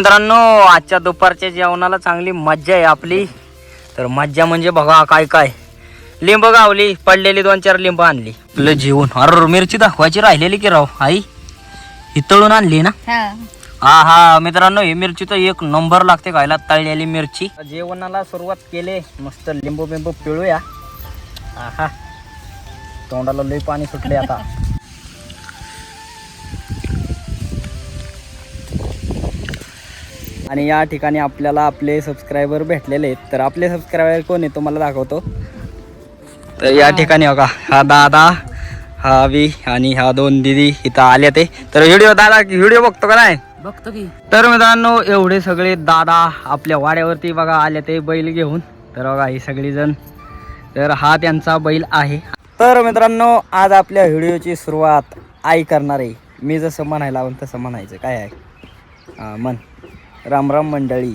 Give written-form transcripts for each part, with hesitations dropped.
मित्रांनो आजच्या दुपारच्या जेवणाला चांगली मज्जा आहे आपली. तर मज्जा म्हणजे बघा काय काय लिंब गावली, पडलेली 2-4 लिंब आणली आपलं जीवन. अरे मिरची दाखवायची राहिलेली की राव आई, ही तळून आणली ना. हा हा मित्रांनो, ही मिरची तर एक नंबर लागते खायला, तळलेली मिरची. जेवणाला सुरुवात केले, मस्त लिंबू बिंबू पिळूया. हा तोंडाला लई पाणी सुटले आता. आणि या ठिकाणी आपल्याला आपले सबस्क्रायबर भेटलेले आहेत. तर आपले सबस्क्रायबर कोण आहे तुम्हाला दाखवतो. तर या ठिकाणी बघा, हा दादा, हा वी आणि ह्या 2 दीदी इथं आले ते. तर व्हिडिओ बघतो का नाही? बघतो की. तर मित्रांनो एवढे सगळे दादा आपल्या वाड्यावरती बघा आले ते बैल घेऊन. तर बघा ही सगळी जण, तर हा त्यांचा बैल आहे. तर मित्रांनो आज आपल्या व्हिडिओची सुरुवात आई करणार आहे. मी जसं म्हणायला हवं तसं म्हणायचं. काय आहे? हा म्हण, राम राम मंडळी.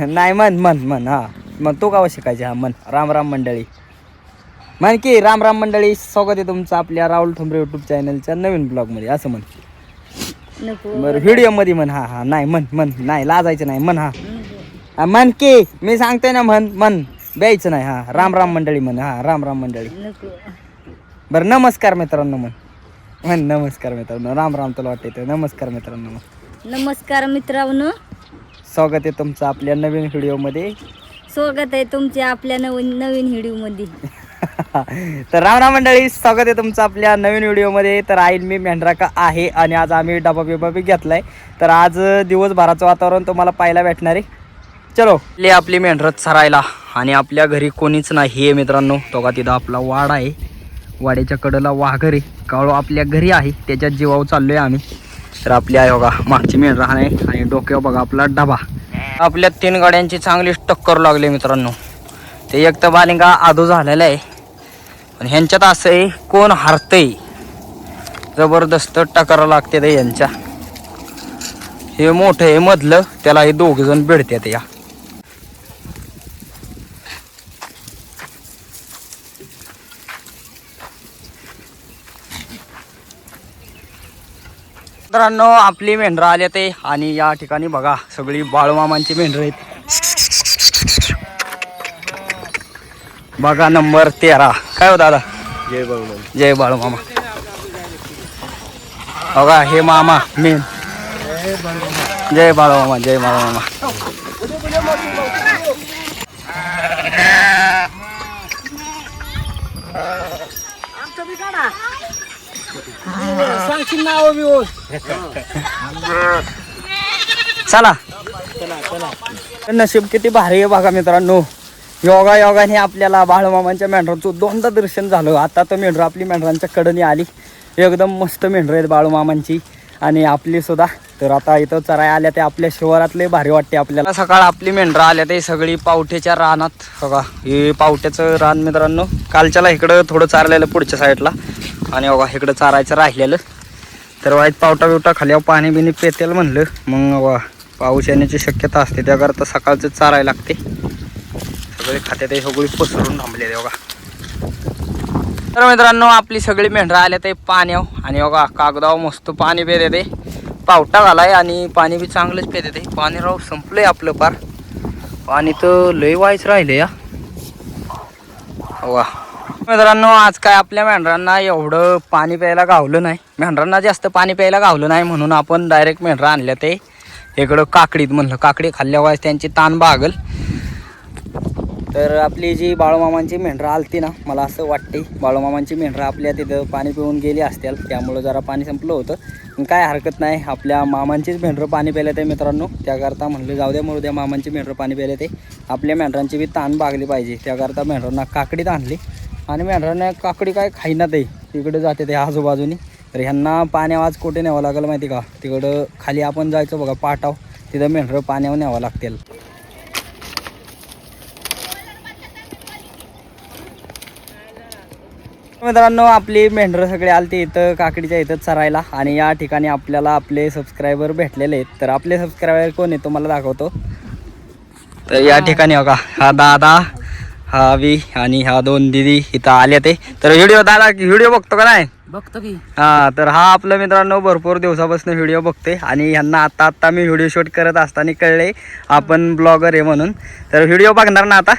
नाही म्हण हा मग तो का शिकायचे. हा म्हण, राम राम मंडळी म्हण की. राम राम मंडळी, स्वागत आहे तुमचं आपल्या राहुल ठोंबरे यूट्यूब चॅनलच्या नवीन ब्लॉगमध्ये. असं म्हण. बरं व्हिडिओ मध्ये म्हण. हा नाही म्हण नाही लाजायचं नाही. म्हण हा म्हण की. मी सांगतोय ना म्हण द्यायचं नाही. हा राम राम मंडळी म्हण. हा राम राम मंडळी. बरं नमस्कार मित्रांनो म्हण नमस्कार मित्रांनो. राम राम तुला वाटते. नमस्कार मित्रांनो नमस्कार मित्रांनो, स्वागत आहे तुमचं आपल्या नवीन व्हिडिओमध्ये. स्वागत आहे तुमचे आपल्या नवीन व्हिडिओ मध्ये. तर राम राम मंडळी, स्वागत आहे तुमचं आपल्या नवीन व्हिडिओमध्ये. तर आई मी मेंढराका आहे आणि आज आम्ही डबा बिबा बी घेतलाय. तर आज दिवसभराचं वातावरण तुम्हाला पाहायला भेटणार आहे. चलो आपली मेंढरत सरायला. आणि आपल्या घरी कोणीच नाही आहे मित्रांनो. तो का तिथं आपला वाडा आहे, वाड्याच्या कडेला वाघर आहे. काळू आपल्या घरी आहे, त्याच्यात जीवावर चाललोय आम्ही. तर आपली आहे बघा मागची मेंढरा आहे आणि डोक्यावर बघा आपला डबा. आपल्या 3 गाड्यांची चांगली टक्कर लागली मित्रांनो. ते एक तर बालिंगा आदू झालेला आहे, पण ह्यांच्यात असं आहे कोण हारतंय. जबरदस्त टक्कर लागते ते यांच्या. हे मोठं हे मधलं, त्याला हे 2 जण भिडतात. या मित्रांनो आपली मेंढरं आले ते. आणि या ठिकाणी बघा सगळी बाळूमामांची मेंढरं आहेत. बघा नंबर 13. काय हो दादा? जय बाळूमामा. जय बाळूमामा. बघा हे मामा मेन. जय बाळूमामा. जय बाळूमामा. चला नशीब किती भारी आहे बघा मित्रांनो. योगाने आपल्याला बाळूमामांच्या मेंढरांचं 2दा दर्शन झालं. आता तर मेंढरं आपली मेंढरांच्या कडनी आली. एकदम मस्त मेंढरं आहेत बाळूमामांची आणि आपली सुद्धा. तर आता इथं चराय आल्या ते आपल्या शिवारातले भारी वाटते आपल्याला. सकाळ आपली मेंढरं आल्या ते सगळी पावठ्याच्या रानात. बघा हे पावट्याचं रान मित्रांनो. कालच्याला इकडं थोडं चारलेलं पुढच्या साईडला आणि बघा इकडं चारायचं राहिलेलं. तर वाईट पावटा बिवटा खाल्यावर पाणी बिणी पेतेल म्हणलं, मग पाऊस येण्याची शक्यता असते, त्याकरता सकाळचं चारायला लागते. सगळे खात्यात ते सगळी पसरून थांबले बघा. तर मित्रांनो आपली सगळी मेंढरं आल्या ते पाण्यावर आणि बघा कागदावर मस्त पाणी पेते ते. पावटा घालाय आणि पाणी बी चांगलंच पेते ते. पाणी राव संपलंय आपलं पार. पाणी तर लय व्हायच राहिले या. वा मित्रांनो आज काय आपल्या मेंढरांना एवढं पाणी प्यायला गावलं नाही. मेंढरांना जास्त पाणी प्यायला गावलं नाही म्हणून आपण डायरेक्ट मेंढरं आणल्या ते इकडं काकडीत. म्हणलं काकडी खाल्ल्यावर त्यांची ताण भागल. तर आपली जी बाळूमामांची मेंढरं आलती ना, मला असं वाटते बाळूमामांची मेंढरं आपल्या तिथं पाणी पिऊन गेली असतील, त्यामुळं जरा पाणी संपलं होतं. पण काय हरकत नाही, आपल्या मामांचीच मेंढरं पाणी प्यायला ते मित्रांनो. त्याकरता म्हणलं जाऊ द्या मरू द्या, मामांची मेंढरं पाणी प्यायला ते. आपल्या मेंढरांची बी ताण भागली पाहिजे, त्याकरता मेंढरांना काकडीत आणली. आणि मेंढरांना काकडी काय खाईना ते तिकडे जाते ते आजूबाजूनी. तर ह्यांना पाण्यावर आज कुठे न्यावं लागेल माहिती का? तिकडं खाली आपण जायचं बघा पाटाव, तिथं मेंढरं पाण्यावर न्यावं लागतील. मित्रांनो आपली मेंढरं सगळे आलते इथं काकडीच्या इथं चरायला. आणि या ठिकाणी आपल्याला आपले सबस्क्रायबर भेटलेले आहेत. तर आपले सबस्क्रायबर कोण आहे तुम्हाला दाखवतो. तर या ठिकाणी बघा हा दादा, हावी आणि ह्या दोन दिदी इथं आल्या ते. तर व्हिडिओ बघतो का नाही? बघतो की. हा, तर हा आपलं मित्रांनो भरपूर दिवसापासून व्हिडिओ बघतोय आणि ह्यांना आता मी व्हिडिओ शूट करत असताना कळले आपण ब्लॉगर आहे म्हणून. तर व्हिडिओ बघणार ना आता?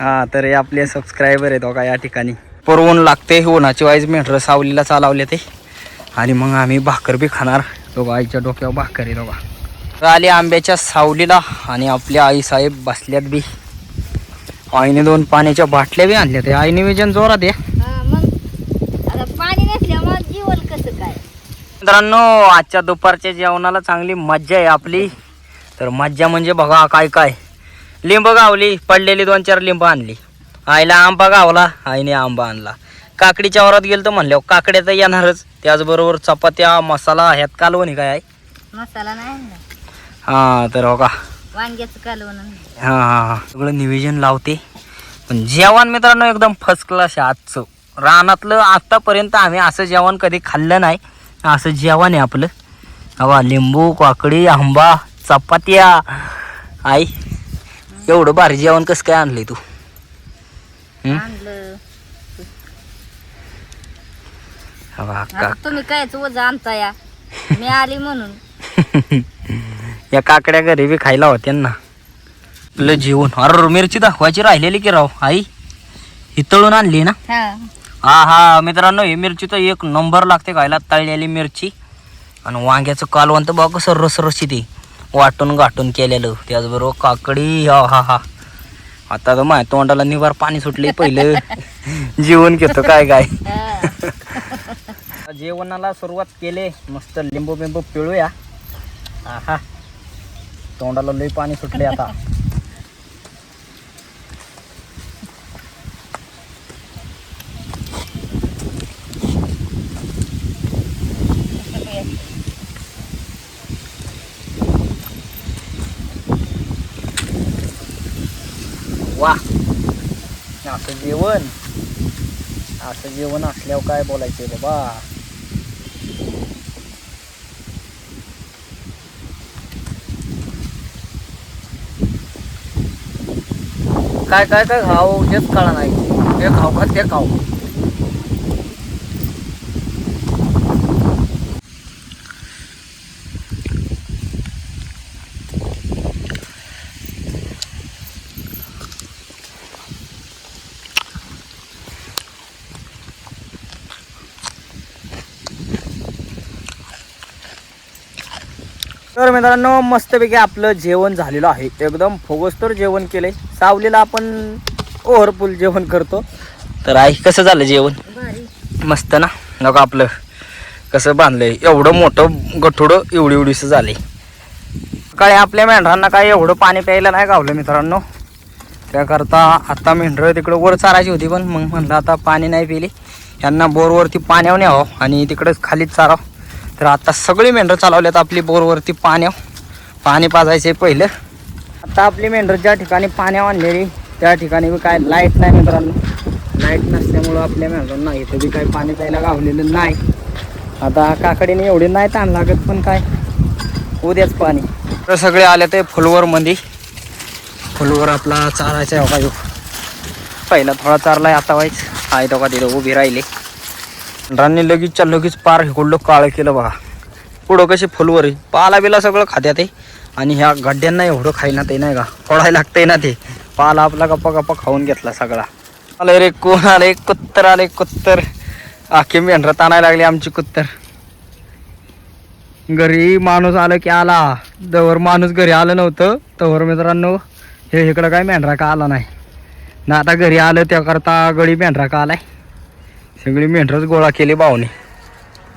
हा, तर हे आपले सबस्क्रायबर आहेत का या ठिकाणी. ऊन लागते, उन्हाची वाईज मेंढरं सावलीला चालवले ते आणि मग आम्ही भाकर बी खाणार. दोघा आईच्या डोक्यावर भाकर आहे दोघा. तर आली आंब्याच्या सावलीला आणि आपल्या आई साहेब बसल्यात बी. आईने 2 पाण्याच्या बाटल्या बी आणल्या. ते आईने विजन जोरात आहे. मग आता पाणी नसल्यामुळे जीवन कसं काय. मित्रांनो, आजच्या दुपारच्या जेवणाला चांगली मज्जा आहे आपली. तर मज्जा म्हणजे बघा काय काय, लिंब गावली, पडलेली 2-4 लिंब आणली. आईला आंबा गावला, आईने आंबा आणला. काकडीच्या वरात गेलं तर म्हणल्यावर काकड्या तर येणारच, त्याचबरोबर चपात्या, मसाला, ह्यात कालवणी काय आहे. मसाला नाही आणला, हा, तर हो का, वांग्याचं कालवण. हा हा, सगळं नियोजन लावते. पण जेवण मित्रांनो एकदम फर्स्ट क्लास आहे आजचं. रानातलं आतापर्यंत आम्ही असं जेवण कधी खाल्लं नाही. असं जेवण आहे आपलं. हवा, लिंबू, काकडी, आंबा, चपात्या. आई, एवढं भारी जेवण कसं काय आणलंय तू? आणलं हवा आता तुम्ही कायच ओझं आणता या, मी आली म्हणून. या काकड्या घरी बी खायला होत्या ना. आपलं जेवण, अरे मिरची दाखवायची राहिलेली की राव आई, ही तळून आणली ना. हा हा मित्रांनो, ही मिरची तर 1 नंबर लागते खायला, तळलेली मिरची. आणि वांग्याचं कालवण तर बघ कसं रसरशी ते वाटून गाठून केलेलं, त्याचबरोबर काकडी. हा हा हा, आता तर माझ्या तोंडाला निवार पाणी सुटले. पहिलं जेवण घेतो काय काय. जेवणाला सुरुवात केले, मस्त लिंबू बिंबू पिळूया. हा, तोंडाला लई पाणी सुटले आता. वा, असं जेवण असल्यावर काय बोलायचे बाबा. काय काय काय खाऊ हेच कळा नाही. हे खाऊ का ते खाऊ. तर मित्रांनो, मस्तपैकी आपलं जेवण झालेलं आहे. एकदम फोगोस्तर जेवण केलंय. सावलीला आपण ओव्हरफुल जेवण करतो. तर आई, कसं झालं जेवण? मस्त ना. नको आपलं कसं बांधलंय, एवढं मोठं गठोडं एवढीसं झाले. काय आपल्या मेंढरांना काय एवढं पाणी प्यायला नाही गावलं मित्रांनो. त्याकरता आता मेंढरं तिकडं वर चारायची होती, पण मग म्हणलं आता पाणी नाही पिली, यांना बोरवरती पाण्यावर न्यावं आणि तिकडंच खालीच चारावं. तर आता सगळी मेंढरं चालवल्यात आपली बोरवरती पाणी पाजायचे पहिलं. आता आपली मेंढरं ज्या ठिकाणी पाण्यावर आणलेली त्या ठिकाणी बी काय लाईट नाही मित्रांनो. लाईट नसल्यामुळं आपल्या मेंढरांना इथं बी काही पाणी प्यायला गावलेलं नाही. आता काकडीने एवढी नाही ताण लागत, पण काय उद्याच पाणी. तर सगळे आले ते फुलवरमध्ये. फुलवर आपला चारायचा आहे बघा. पहिला थोडा चारलाय, आता वाईच आहे तो का तिथं उभी राहिले. राणी लगेच पार हिकडलं काळं केलं बघा. पुढं कशी फुलवर आहे, पाला बिला सगळं खात्यात आहे. आणि ह्या गड्ड्यांना एवढं खायला ते नाही का, फोडायला लागतंय ना. ते पाला आपला गप्पा खाऊन घेतला सगळा. आलं रे, कोण आले? कुत्तर. आखी मेंढरं ताणायला लागली आमची कुत्तर. घरी माणूस आलं की आला, जवळ माणूस घरी आलं नव्हतं तवर मित्रांनो हे इकडं काय मेंढरा का आला नाही ना. आता घरी आलं त्याकरता गडी मेंढरा का आलाय. सगळी मेंढरच गोळा केली भाऊने.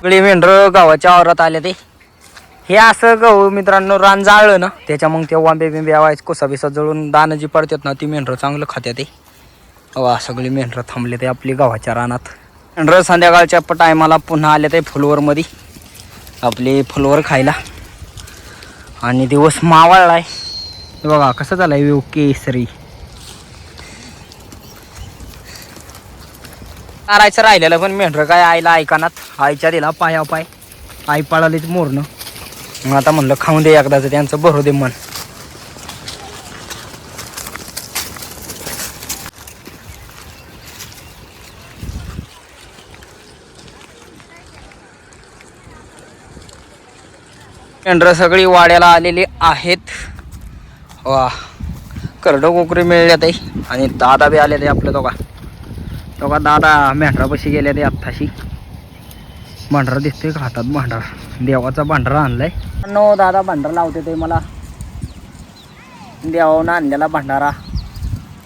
सगळी मेंढरं गावाच्या वावरात आले ते. हे असं गहू मित्रांनो रान जाळलं ना, त्याच्या मग ते वांबे बिंबे आवायचं कोसा बिसा जळून दाणं जी पडतात ना, ती मेंढरं चांगलं खात्यात ते. वा, सगळी मेंढरं थांबले ते आपली गावाच्या रानात. मेंढरं संध्याकाळच्या टायमाला पुन्हा आले ते फुलवरमध्ये आपली फुलवर खायला. आणि दिवस मावळलाय बघा कसं झालंय व्यू केसरी. चारायचं राहिलेलं पण मेंढरं काय आईला ऐकानात. आईच्या दिला पाय आई पळालीच मोरणं. मग आता म्हणलं खाऊन दे एकदाच, त्यांचं भरू दे मन. मेंढरं सगळी वाड्याला आलेली आहेत. वा करडं कोकरी मिळल्या ते आणि दादा बी आले ते आपल्या दोघा दादा मेंढरापाशी गेले ते आत्ताशी. भांडारा दिसतोय का हातात भांडारा, देवाचा भांडारा आणलाय. नो दादा भांडारा लावते ते मला, देवानं आणलेला भांडारा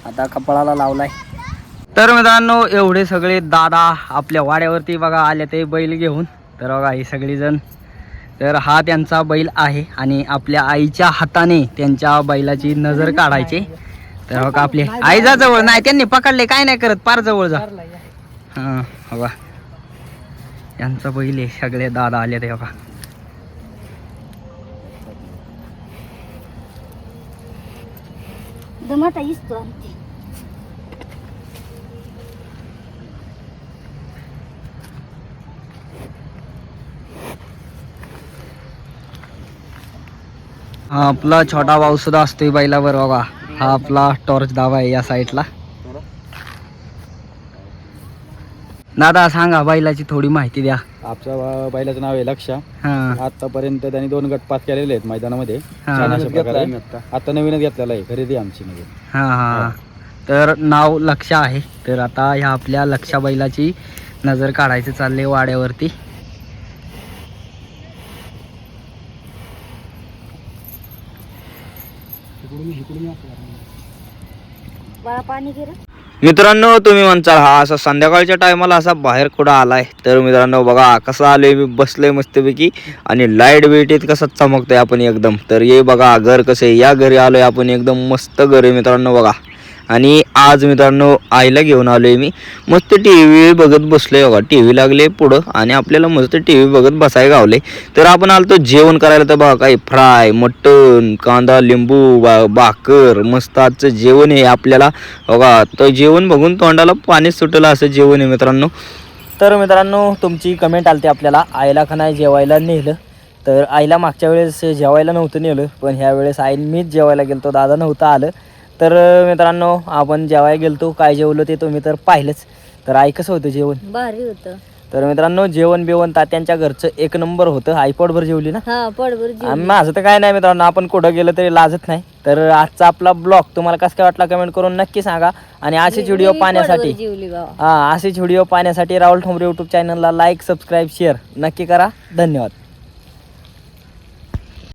आता कपाळाला लावलाय. तर मित्रांनो एवढे सगळे दादा आपल्या वाड्यावरती बघा आले ते बैल घेऊन. तर बघा ही सगळीजण, तर हा त्यांचा बैल आहे आणि आपल्या आईच्या हाताने त्यांच्या बैलाची नजर काढायची. तर बघा आपले आई जा जवळ, नाही त्यांनी पकडले काय नाही करत, पार जवळ जा. हां बघा यांचा बैल आहे, सगळे दादा आले ते बघा. दमाटा इसतो आमची. हा आपला छोटा भाऊ सुद्धा असतोय बैलावर बघा. हा आपला टॉर्च दावा आहे या साईडला. दादा सांगा बैलाची थोडी माहिती द्या. आपल्या बैलाचं नाव आहे लक्ष्या. हा आतापर्यंत त्यांनी 2 गट पास केलेले आहेत मैदानामध्ये. हा. छान अशा प्रकारे आता नवीनच घेतलेला आहे, खरेदी आमची म्हणजे. हा हा तर नाव लक्ष आहे. तर आता ह्या आपल्या लक्षा बैलाची नजर काढायचं चालले वाड्यावरती. बाळा पाणी घे रे. मित्रांनो तुम्ही म्हणताल हा असा संध्याकाळच्या टायमाला असा बाहेर कुठं आलाय. तर मित्रांनो बघा कसं आलोय मी, बसलोय मस्तपैकी आणि लाईट बिट कसं चमकतोय आपण एकदम. तर ये बघा घर कसं आहे, या घरी आलोय आपण, एकदम मस्त घर आहे मित्रांनो बघा. आणि आज मित्रांनो आईला घेऊन आलोय मी. मस्त टी व्ही बघत बसलोय बघा, टी व्ही लागले पुढं आणि आपल्याला मस्त टी व्ही बघत बसाय गावले. तर आपण आलतो जेवण करायला. तर बघा काही फ्राय, मटण, कांदा, लिंबू, भाकर, मस्त आजचं जेवण आहे आपल्याला बघा. तर जेवण बघून तोंडाला पाणी सुटलं असं जेवण आहे मित्रांनो. तर मित्रांनो तुमची कमेंट आलती आपल्याला आईला का नाही जेवायला नेलं. तर आईला मागच्या वेळेस जेवायला नव्हतं नेलं, पण ह्या वेळेस आईला मीच जेवायला गेलतो, दादा नव्हतं आलं. तर मित्रांनो आपण जेवायला गेलतो, काय जेवलो ते तुम्ही तर पाहिलंच. तर आई कसं होतं जेवण? भारी होतं. तर मित्रांनो जेवण बिवण तात्यांच्या घरचं 1 नंबर होतं. आई पोटभर जेवली ना? हा पोटभर जेवली. माझं तर काय नाही मित्रांनो, आपण कुठं गेलं तरी लाजत नाही. तर आजचा आपला ब्लॉग तुम्हाला कसं काय वाटला कमेंट करून नक्की सांगा. आणि असेच व्हिडिओ पाहण्यासाठी जेवली बाबा. असेच व्हिडिओ पाहण्यासाठी राहुल ठोंबरे यूट्यूब चॅनलला लाईक, सबस्क्राईब, शेअर नक्की करा. धन्यवाद.